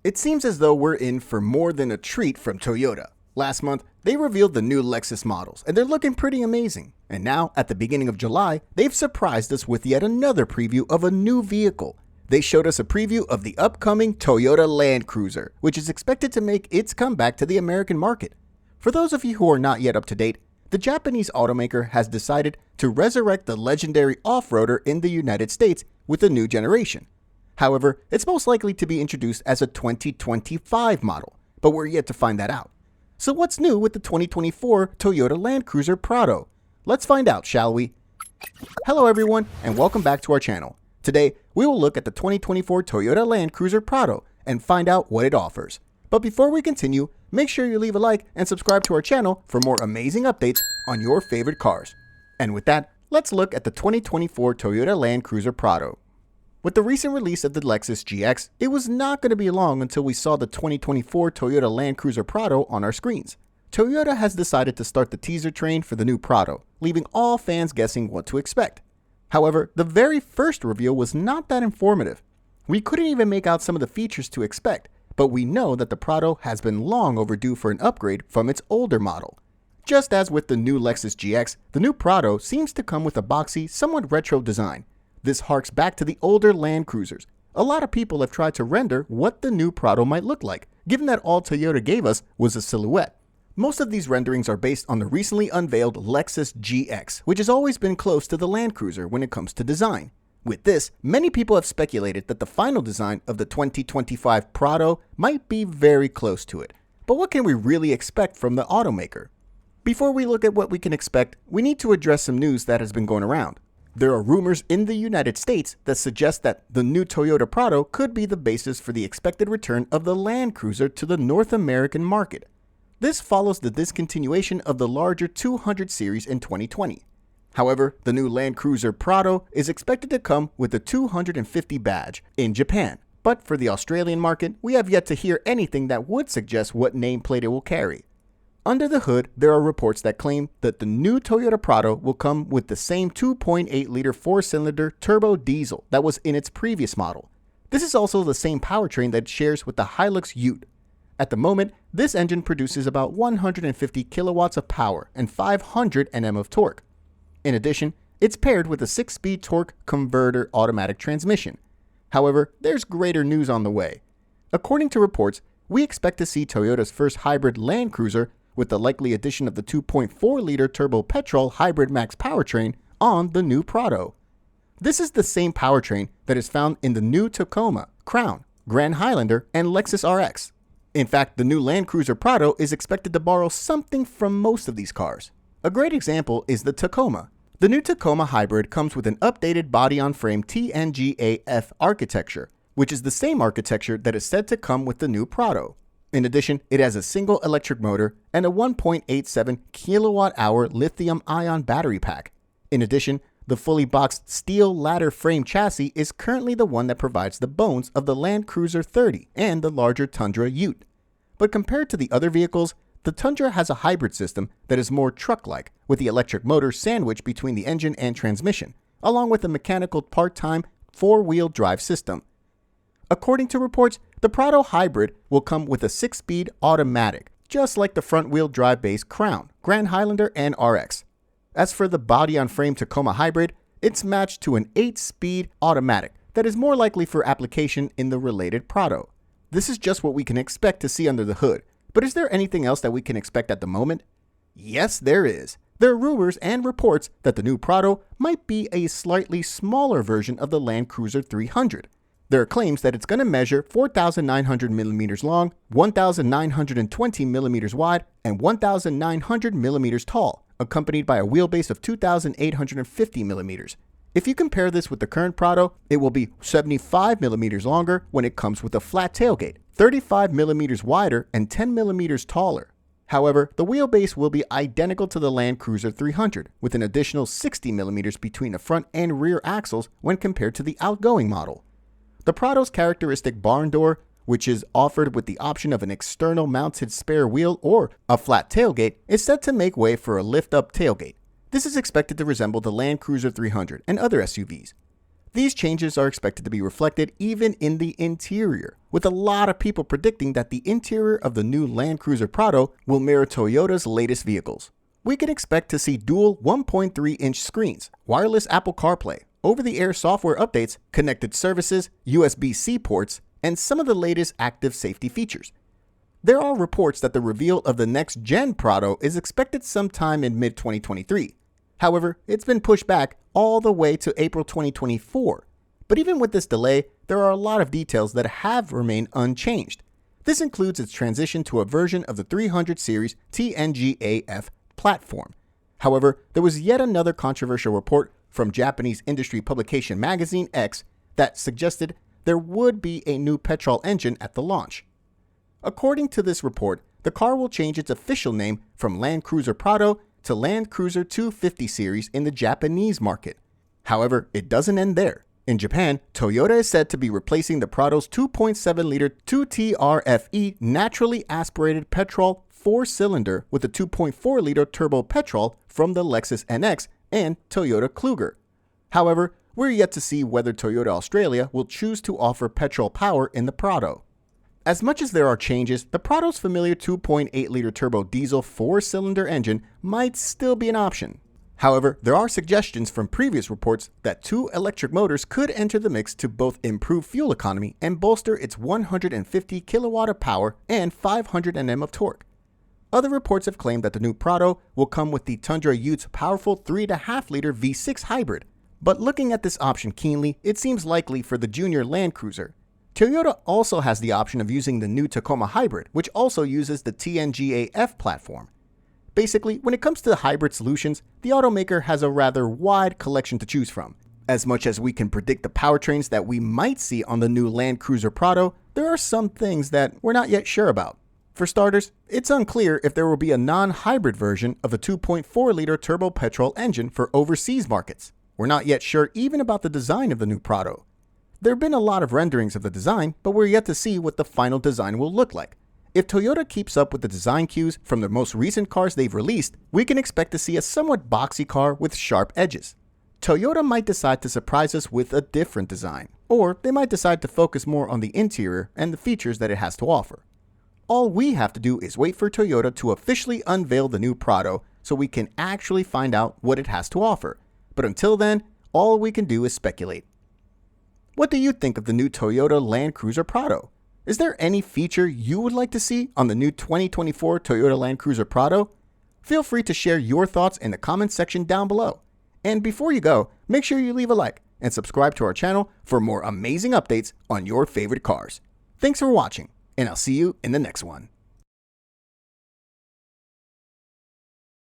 It seems as though we're in for more than a treat from Toyota. Last month, they revealed the new Lexus models, and they're looking pretty amazing. And now, at the beginning of July, they've surprised us with yet another preview of a new vehicle. They showed us a preview of the upcoming Toyota Land Cruiser, which is expected to make its comeback to the American market. For those of you who are not yet up to date, the Japanese automaker has decided to resurrect the legendary off-roader in the United States with a new generation. However, it's most likely to be introduced as a 2025 model, but we're yet to find that out. So what's new with the 2024 Toyota Land Cruiser Prado? Let's find out, shall we? Hello everyone, and welcome back to our channel. Today, we will look at the 2024 Toyota Land Cruiser Prado and find out what it offers. But before we continue, make sure you leave a like and subscribe to our channel for more amazing updates on your favorite cars. And with that, let's look at the 2024 Toyota Land Cruiser Prado. With the recent release of the Lexus GX, it was not going to be long until we saw the 2024 Toyota Land Cruiser Prado on our screens. Toyota has decided to start the teaser train for the new Prado, leaving all fans guessing what to expect. However, the very first reveal was not that informative. We couldn't even make out some of the features to expect, but we know that the Prado has been long overdue for an upgrade from its older model. Just as with the new Lexus GX, the new Prado seems to come with a boxy, somewhat retro design. This harks back to the older Land Cruisers. A lot of people have tried to render what the new Prado might look like, given that all Toyota gave us was a silhouette. Most of these renderings are based on the recently unveiled Lexus GX, which has always been close to the Land Cruiser when it comes to design. With this, many people have speculated that the final design of the 2025 Prado might be very close to it. But what can we really expect from the automaker? Before we look at what we can expect, we need to address some news that has been going around. There are rumors in the United States that suggest that the new Toyota Prado could be the basis for the expected return of the Land Cruiser to the North American market. This follows the discontinuation of the larger 200 series in 2020. However, the new Land Cruiser Prado is expected to come with the 250 badge in Japan. But for the Australian market, we have yet to hear anything that would suggest what nameplate it will carry. Under the hood, there are reports that claim that the new Toyota Prado will come with the same 2.8-liter four-cylinder turbo diesel that was in its previous model. This is also the same powertrain that it shares with the Hilux Ute. At the moment, this engine produces about 150 kilowatts of power and 500 Nm of torque. In addition, it's paired with a 6-speed torque converter automatic transmission. However, there's greater news on the way. According to reports, we expect to see Toyota's first hybrid Land Cruiser with the likely addition of the 2.4-liter turbo petrol hybrid max powertrain on the new Prado. This is the same powertrain that is found in the new Tacoma, Crown, Grand Highlander, and Lexus RX. In fact, the new Land Cruiser Prado is expected to borrow something from most of these cars. A great example is the Tacoma. The new Tacoma Hybrid comes with an updated body-on-frame TNGA-F architecture, which is the same architecture that is said to come with the new Prado. In addition, it has a single electric motor and a 1.87 kilowatt-hour lithium-ion battery pack. In addition, the fully boxed steel ladder frame chassis is currently the one that provides the bones of the Land Cruiser 30 and the larger Tundra Ute. But compared to the other vehicles, the Tundra has a hybrid system that is more truck-like, with the electric motor sandwiched between the engine and transmission, along with a mechanical part-time four-wheel drive system. According to reports, the Prado Hybrid will come with a 6-speed automatic, just like the front-wheel drive-based Crown, Grand Highlander, and RX. As for the body-on-frame Tacoma Hybrid, it's matched to an 8-speed automatic that is more likely for application in the related Prado. This is just what we can expect to see under the hood, but is there anything else that we can expect at the moment? Yes, there is. There are rumors and reports that the new Prado might be a slightly smaller version of the Land Cruiser 300. There are claims that it's going to measure 4,900 millimeters long, 1,920 millimeters wide, and 1,900 millimeters tall, accompanied by a wheelbase of 2,850 millimeters. If you compare this with the current Prado, it will be 75 millimeters longer when it comes with a flat tailgate, 35 millimeters wider, and 10 millimeters taller. However, the wheelbase will be identical to the Land Cruiser 300, with an additional 60 millimeters between the front and rear axles when compared to the outgoing model. The Prado's characteristic barn door, which is offered with the option of an external mounted spare wheel or a flat tailgate, is set to make way for a lift-up tailgate. This is expected to resemble the Land Cruiser 300 and other SUVs. These changes are expected to be reflected even in the interior, with a lot of people predicting that the interior of the new Land Cruiser Prado will mirror Toyota's latest vehicles. We can expect to see dual 1.3-inch screens, wireless Apple CarPlay, over-the-air software updates, connected services, USB-C ports, and some of the latest active safety features. There are reports that the reveal of the next-gen Prado is expected sometime in mid-2023. However, it's been pushed back all the way to April 2024. But even with this delay, there are a lot of details that have remained unchanged. This includes its transition to a version of the 300 series TNGA-F platform. However, there was yet another controversial report from Japanese industry publication Magazine X that suggested there would be a new petrol engine at the launch. According to this report, the car will change its official name from Land Cruiser Prado to Land Cruiser 250 series in the Japanese market. However, it doesn't end there. In Japan, Toyota is said to be replacing the Prado's 2.7-liter 2TRFE naturally aspirated petrol 4-cylinder with a 2.4-liter turbo petrol from the Lexus NX and Toyota Kluger. However, we're yet to see whether Toyota Australia will choose to offer petrol power in the Prado. As much as there are changes, the Prado's familiar 2.8-liter turbo diesel 4-cylinder engine might still be an option. However, there are suggestions from previous reports that 2 electric motors could enter the mix to both improve fuel economy and bolster its 150 kilowatt of power and 500 Nm of torque. Other reports have claimed that the new Prado will come with the Tundra Utes powerful 3.5-liter V6 hybrid. But looking at this option keenly, it seems likely for the junior Land Cruiser. Toyota also has the option of using the new Tacoma Hybrid, which also uses the TNGA-F platform. Basically, when it comes to the hybrid solutions, the automaker has a rather wide collection to choose from. As much as we can predict the powertrains that we might see on the new Land Cruiser Prado, there are some things that we're not yet sure about. For starters, it's unclear if there will be a non-hybrid version of the 2.4-liter turbo petrol engine for overseas markets. We're not yet sure even about the design of the new Prado. There have been a lot of renderings of the design, but we're yet to see what the final design will look like. If Toyota keeps up with the design cues from the most recent cars they've released, we can expect to see a somewhat boxy car with sharp edges. Toyota might decide to surprise us with a different design, or they might decide to focus more on the interior and the features that it has to offer. All we have to do is wait for Toyota to officially unveil the new Prado so we can actually find out what it has to offer. But until then, all we can do is speculate. What do you think of the new Toyota Land Cruiser Prado? Is there any feature you would like to see on the new 2024 Toyota Land Cruiser Prado? Feel free to share your thoughts in the comments section down below. And before you go, make sure you leave a like and subscribe to our channel for more amazing updates on your favorite cars. Thanks for watching, and I'll see you in the next one.